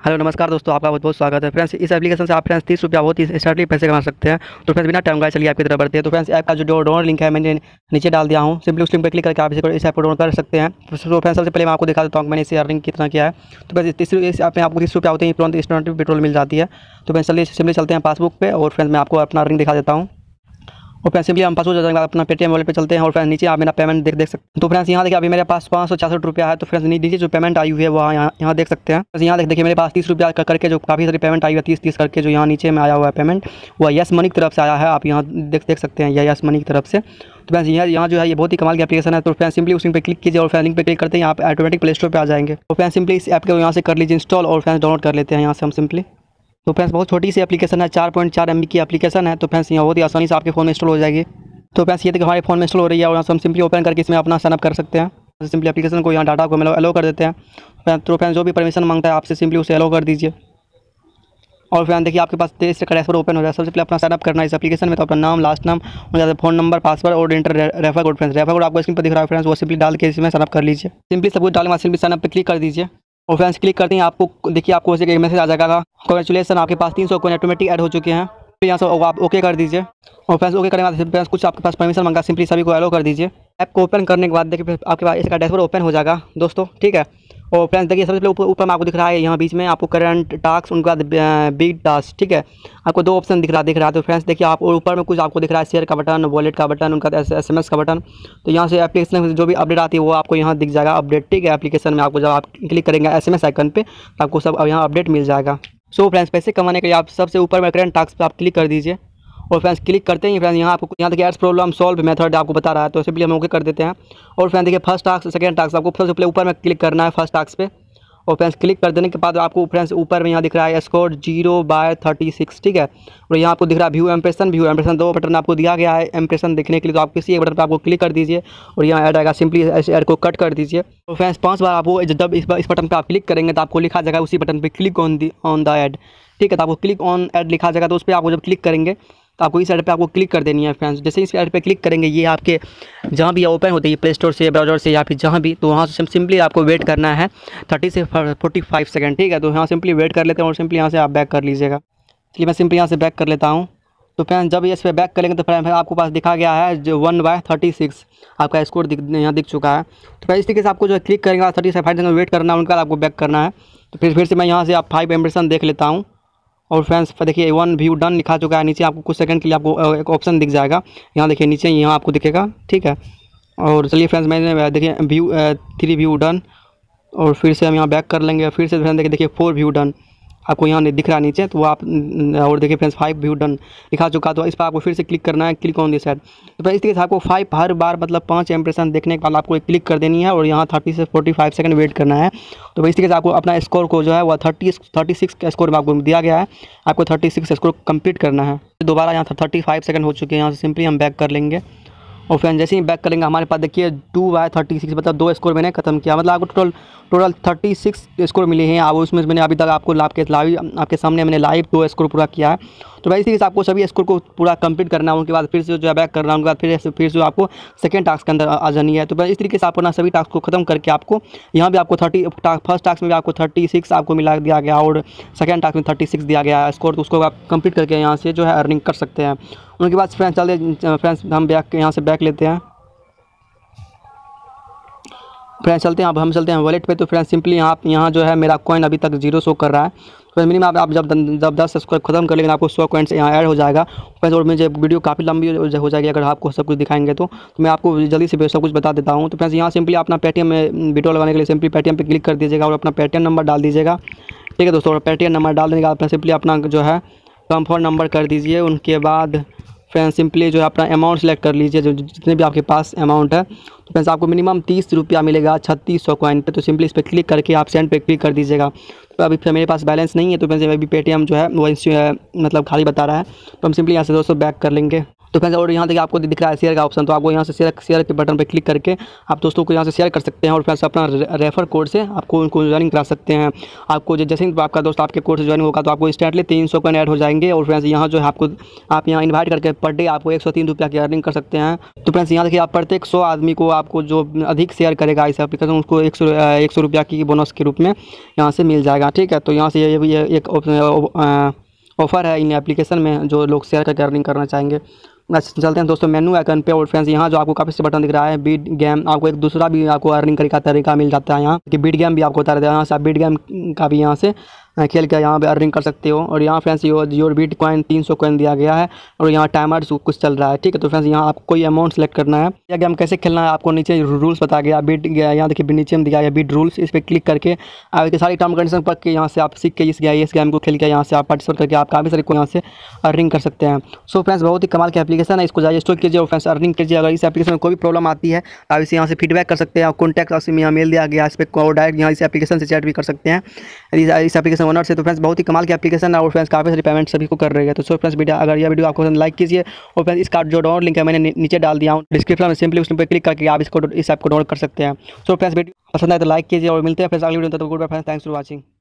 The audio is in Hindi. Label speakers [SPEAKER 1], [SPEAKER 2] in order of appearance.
[SPEAKER 1] हेलो नमस्कार दोस्तों, आपका बहुत बहुत स्वागत है। फ्रेंड्स, इस एप्लीकेशन से आप फ्रेंड्स 30 रुपया बहुत ही इंस्टेंटली पैसे कमा सकते हैं। तो फ्रेंड्स बिना टाइम गवाए चलिए आपकी तरफ बढ़ते हैं। तो फ्रेंड्स ऐप का जो डाउनलोड लिंक है मैंने नीचे डाल दिया हूँ। सिंपली उस लिंक पर क्लिक करके आप इस ऐप को डाउनलोड कर सकते हैं। तो फ्रेंड्स सबसे पहले मैं आपको दिखा देता हूँ कि मैंने इसे अर्निंग कितना किया है। तो फ्रेंड्स इस ऐप में आपको 30 रुपया होते हैं, तुरंत इंस्टेंट पेट्रोल मिल जाती है। तो फ्रेंड्स चलिए सिंपली चलते हैं पासबुक पे और फ्रेंड्स मैं आपको अपना अर्निंग दिखा देता हूँ। और फ्रेंड्स सिंपली हम पासबुक जाने अपना पेटीएम वॉलेट पे चलते हैं और फ्रेंड्स नीचे आप मेरा पेमेंट देख सकते हैं। तो फ्रेंड्स यहाँ देखिए अभी मेरे पास 566 रुपया है। तो फ्रेंड्स नीचे जो पेमेंट आई हुई है वो यहाँ देख सकते हैं। यहाँ देखिए मेरे पास 30 रुपया करके जो काफ़ी सारी पेमेंट आई हुई है, 30 करके जो यहाँ नीचे में आया हुआ है पेमेंट, वो यस मनी की तरफ से आया है। आप यहाँ देख सकते हैं यह यस मनी की तरफ से। तो फ्रेंड्स यहाँ जो है ये बहुत ही कमाल की एप्लीकेशन है। तो फ्रेंड्स सिंपली उस लिंक पे क्लिक कीजिए और फ्रेंड्स लिंक पे क्लिक करते हैं आप ऑटोमेटिक प्ले स्टोर पे आ जाएंगे। तो फ्रेंड्स सिंपली इस ऐप को यहाँ से कर लीजिए इंस्टॉल और फ्रेंड्स डाउनलोड कर लेते हैं यहाँ से हम सिंपली। तो फ्रेंड्स बहुत छोटी सी एप्लीकेशन है, 4.4 MB की एप्लीकेशन है। तो फ्रेंड्स यहाँ बहुत ही आसानी से आपके फ़ोन में इंस्टॉल हो जाएगी। तो फ्रेंड्स ये देखिए हमारे फ़ोन में इंस्टॉल हो रही है और हम सिंपली ओपन करके इसमें अपना साइनअप कर सकते हैं। सिंपली एप्लीकेशन को यहाँ डाटा को अलो कर देते हैं। तो फ्रेंड्स जो भी परमिशन मांगता है आपसे सिंपली उसे अलो कर दीजिए। और फ्रेंड्स देखिए आपके पास 23 का डैशबोर्ड ओपन हो जाए। सबसे पहले अपना साइनअप करना है इस एप्लीकेशन में। तो अपना नाम, लास्ट नाम हो जाता है, फ़ोन नंबर, पासवर्ड और inter refer code. Friends refer code आपको स्क्रीन पर दिख रहा है फ्रेंड्स, वो सिंपली डाल के इसमें साइनअप कर लीजिए। सिंपली सब कुछ डालने के बाद सिंपली साइनअप पे क्लिक कर दीजिए। और फ्रेंड्स क्लिक करते हैं आपको देखिए आपको एक मैसेज आ जाएगा, कांग्रेचुलेसन आपके पास 300 कॉइन ऑटोमेटिक ऐड हो चुके हैं। फिर यहाँ से आप ओके कर दीजिए। और फ्रेंड्स ओके करने के बाद फ्रेंड्स कुछ आपके पास परमिशन मांगा, सिंपली सभी को अलो कर दीजिए। ऐप को ओपन करने के बाद देखिए आपके पास इसका डैशबोर्ड ओपन हो जाएगा दोस्तों, ठीक है। और फ्रेंड्स देखिए सबसे पहले ऊपर में आपको दिख रहा है यहाँ बीच में आपको करंट टास्क, उनके बाद बिग टास्क, ठीक है। आपको दो ऑप्शन दिख रहा है। तो फ्रेंड्स देखिए आप ऊपर में कुछ आपको दिख रहा है शेयर का बटन, वॉलेट का बटन, उनका SMS का बटन। तो यहाँ से एप्लीकेशन में जो भी अपडेट आती है वो आपको यहाँ दिख जाएगा अपडेट, ठीक है। एप्लीकेशन में आपको जब आप क्लिक करेंगे SMS आइकन पे तो आपको सब यहाँ अपडेट मिल जाएगा। सो फ्रेंड्स पैसे कमाने के लिए आप सबसे ऊपर में करंट टास्क पे आप क्लिक कर दीजिए। और फ्रेंड्स क्लिक करते ही फ्रेंड्स यहाँ देखिए एड्स प्रॉब्लम सॉल्व मेथड आपको बता रहा है। तो सिंपली हम ओके कर देते हैं। और फ्रेंड्स देखिए फर्स्ट टास्क, सेकंड टास्क आपको सबसे पहले ऊपर में क्लिक करना है फर्स्ट टास्क पे। और फ्रेंड्स क्लिक कर देने के बाद आपको फ्रेंड्स ऊपर में यहाँ दिख रहा है स्कोर 0/36, ठीक है। और यहाँ आपको दिख रहा है व्यू इम्प्रेशन दो बटन आपको दिया गया है इम्प्रेशन देखने के लिए। तो आप किसी एक बटन पर आपको क्लिक कर दीजिए और यहाँ ऐड आएगा, सिंपली इस ऐड को कट कर दीजिए। तो फ्रेंड्स 5 बार आपको जब इस बटन पर आप क्लिक करेंगे तो आपको लिखा जाएगा उसी बटन पर क्लिक ऑन द ऐड, ठीक है। तो आपको क्लिक ऑन ऐड लिखा जाएगा। तो उस पर आपको जब क्लिक करेंगे तो आपको इस ऐड पे आपको क्लिक कर देनी है फ्रेंड्स। जैसे इस ऐड पे क्लिक करेंगे ये आपके जहाँ भी ओपन होती है प्ले स्टोर से, ब्राउज़र से या फिर जहाँ भी, तो वहाँ से सिंपली आपको वेट करना है 30 से 45 सेकंड, ठीक है। तो यहाँ सिंपली वेट कर लेते हैं और सिंपली यहाँ से आप बैक कर लीजिएगा। चलिए मैं सिंपली यहाँ से बैक कर लेता हूँ। तो फ्रेंड्स जब इस पर बैक करेंगे तो फ्रेंड्स आपको पास दिखा गया है जो 1/36 आपका स्कोर यहाँ दिख चुका है। तो फिर इस तरीके से आपको जो क्लिक करेंगे 30 से 45 सेकंड वेट करना है, उनका आपको बैक करना है। तो फिर से मैं यहाँ से आप 5 इम्प्रेशन देख लेता हूँ। और फ्रेंड्स देखिए 1 व्यू डन लिखा चुका है। नीचे आपको कुछ सेकंड के लिए आपको एक ऑप्शन दिख जाएगा, यहाँ देखिए नीचे यहाँ आपको दिखेगा, ठीक है। और चलिए फ्रेंड्स मैंने देखिए 3 व्यू डन और फिर से हम यहाँ बैक कर लेंगे। फिर से फ्रेंड्स देखिए 4 व्यू डन आपको यहाँ दिख रहा है नीचे। तो आप और देखिए फ्रेंड्स 5 व्यू डन लिखा चुका। तो इस पर आपको फिर से क्लिक करना है, क्लिक ऑन दिस साइड। तो इस तरीके से आपको 5 हर बार मतलब 5 इम्प्रेशन देखने के बाद आपको एक क्लिक कर देनी है और यहाँ 30 से 45 सेकंड वेट करना है। तो इस तरीके से आपको अपना स्कोर को जो है वह 36 का स्कोर में आपको दिया गया है, आपको 36 स्कोर कंप्लीट करना है। दोबारा यहाँ 35 सेकंड हो चुके हैं, यहाँ से सिंपली हम बैक कर लेंगे। और फ्रेंड जैसे ही बैक करेंगे हमारे पास देखिए 2/36 मतलब 2 स्कोर मैंने खत्म किया। मतलब आपको टोटल 36 स्कोर मिले हैं। अब उसमें मैंने अभी तक आपको आपके सामने मैंने लाइव 2 स्कोर पूरा किया है। तो भाई इसी तरीके से आपको सभी स्कोर को पूरा कंप्लीट करना है। उनके बाद फिर से जो है बैक करना है, उनके बाद फिर से आपको सेकंड टास्क के अंदर आ जानी है। तो भाई इस तरीके से आपको ना सभी टास्क को खत्म करके आपको यहाँ भी आपको फर्स्ट टास्क में भी आपको 36 आपको मिला दिया गया और सेकंड टास्क में 36 दिया गया है स्कोर। तो उसको आप कंप्लीट करके यहाँ से जो है अर्निंग कर सकते हैं। उनके बाद फ्रेंड्स फ्रेंड्स हम बैक यहाँ से बैक लेते हैं। फ्रेंड्स चलते हैं, अब हम चलते हैं वॉलेट पे। तो फ्रेंड्स सिंपली यहाँ जो है मेरा कॉइन अभी तक 0 शो कर रहा है। तो मिनिमम आप जब 10 स्कोर खत्म कर लेंगे आपको 100 कॉइन्स यहाँ ऐड हो जाएगा। फ्रेंड्स और मुझे वीडियो काफ़ी लंबी हो जाएगी अगर आपको सब कुछ दिखाएंगे तो मैं आपको जल्दी से सब कुछ बता देता हूँ। तो फ्रेंड्स यहाँ सिंपली अपना पेटीएम में वीडियो लगाने के लिए सिंपली पेटीएम पे क्लिक कर दीजिएगा और अपना पेटीएम नंबर डाल दीजिएगा, ठीक है दोस्तों। और पेटीएम नंबर डाल देने के बाद सिंपली अपना जो है कंफर्म नंबर कर दीजिए। उनके बाद फ्रेंड्स सिंपली जो है अपना अमाउंट सेलेक्ट कर लीजिए, जो जितने भी आपके पास अमाउंट है। तो फ्रेंड्स आपको मिनिमम 30 रुपया मिलेगा 3600 कॉइन पे। तो सिंपली इस पर क्लिक करके आप सेंड पे क्लिक कर दीजिएगा। तो अभी मेरे पास बैलेंस नहीं है तो फ्रेंड्स अभी पेटीएम जो है वो मतलब खाली बता रहा है। तो हम सिंपली यहाँ से दोस्तों बैक कर लेंगे। तो फ्रेंड्स और यहाँ देखिए आपको दिख रहा है शेयर का ऑप्शन, तो आपको यहाँ से शेयर के बटन पर क्लिक करके आप दोस्तों को यहाँ से शेयर कर सकते हैं और फ्रेंड्स अपना रेफर कोड से आपको उनको ज्वाइनिंग करा सकते हैं। आपको जैसे ही आपका दोस्त आपके कोड से ज्वाइनिंग होगा तो आपको इंस्टेंटली 300 कॉइन ऐड हो जाएंगे। और फ्रेंड्स यहाँ जो है आपको आप यहाँ इन्वाइट करके पर डे आपको 103 रुपया की अर्निंग कर सकते हैं। तो फ्रेंड्स यहाँ देखिए आप प्रत्येक 100 आदमी को आपको जो अधिक शेयर करेगा इस एप्लीकेशन उसको 100 रुपया की बोनस के रूप में यहाँ से मिल जाएगा। ठीक है, तो यहाँ से ये भी एक ऑफर है इन एप्लीकेशन में जो लोग शेयर करके अर्निंग करना चाहेंगे। बस चलते हैं दोस्तों मेनू आइकन पे। और फ्रेंड्स यहाँ जो आपको काफ़ी से बटन दिख रहा है बीट गेम, आपको एक दूसरा भी आपको अर्निंग करने का तरीका मिल जाता है यहाँ कि बीट गेम भी आपको बता देता है। यहाँ से आप बीट गेम का भी यहाँ से खेल के यहाँ पे अर्निंग कर सकते हो। और यहाँ फ्रेंड्स योर बीट कॉइन 300 कॉइन दिया गया है और यहाँ टाइमर कुछ चल रहा है। ठीक है, तो फ्रेंड्स यहाँ आपको कोई अमाउंट सेलेक्ट करना है। यह गेम कैसे खेलना है आपको नीचे रूल्स बता गया बीट, यहाँ देखिए नीचे में दिया गया बीट रूल्स, इस पर क्लिक करके आपके सारी टर्म कंडीशन पढ़ के यहाँ से आप सीख के इस गेम को खेल के यहाँ से आप पार्टिसिपेट करके आप काफ़ी सारे को यहाँ से अर्निंग कर सकते हैं। सो फ्रेंड्स बहुत ही कमाल की एप्लीकेशन है, इसको जाइए इंस्टॉल कीजिए और फ्रेंड्स अर्निंग कीजिए। अगर इस एप्लीकेशन में कोई भी प्रॉब्लम आती है तो आप इसे यहाँ से फीडबैक कर सकते हैं। कॉन्टैक्ट अस में यहाँ मेल दिया गया, इस पर डायरेक्ट यहाँ इस एप्लीकेशन से चैट भी कर सकते हैं इस एप्लीकेशन ओनर से। तो फ्रेंड्स बहुत ही कमाल की एप्लीकेशन है और फ्रेंड्स काफ़ी सारी पेमेंट सभी को कर रही है। तो सो फ्रेंड्स वीडियो अगर यह वीडियो आपको लाइक कीजिए और फ्रेंड्स इसका जो डाउनलोड लिंक है मैंने नीचे डाल दिया हूँ डिस्क्रिप्शन में, सिंपली उस पर क्लिक करके आप इस ऐप को डाउनलोड कर सकते हैं। सो फ्रेंड्स वीडियो पसंद आए तो लाइक कीजिए और मिलते हैं फ्रेंड्स अगली वीडियो में। तो goodbye friends, thanks for watching.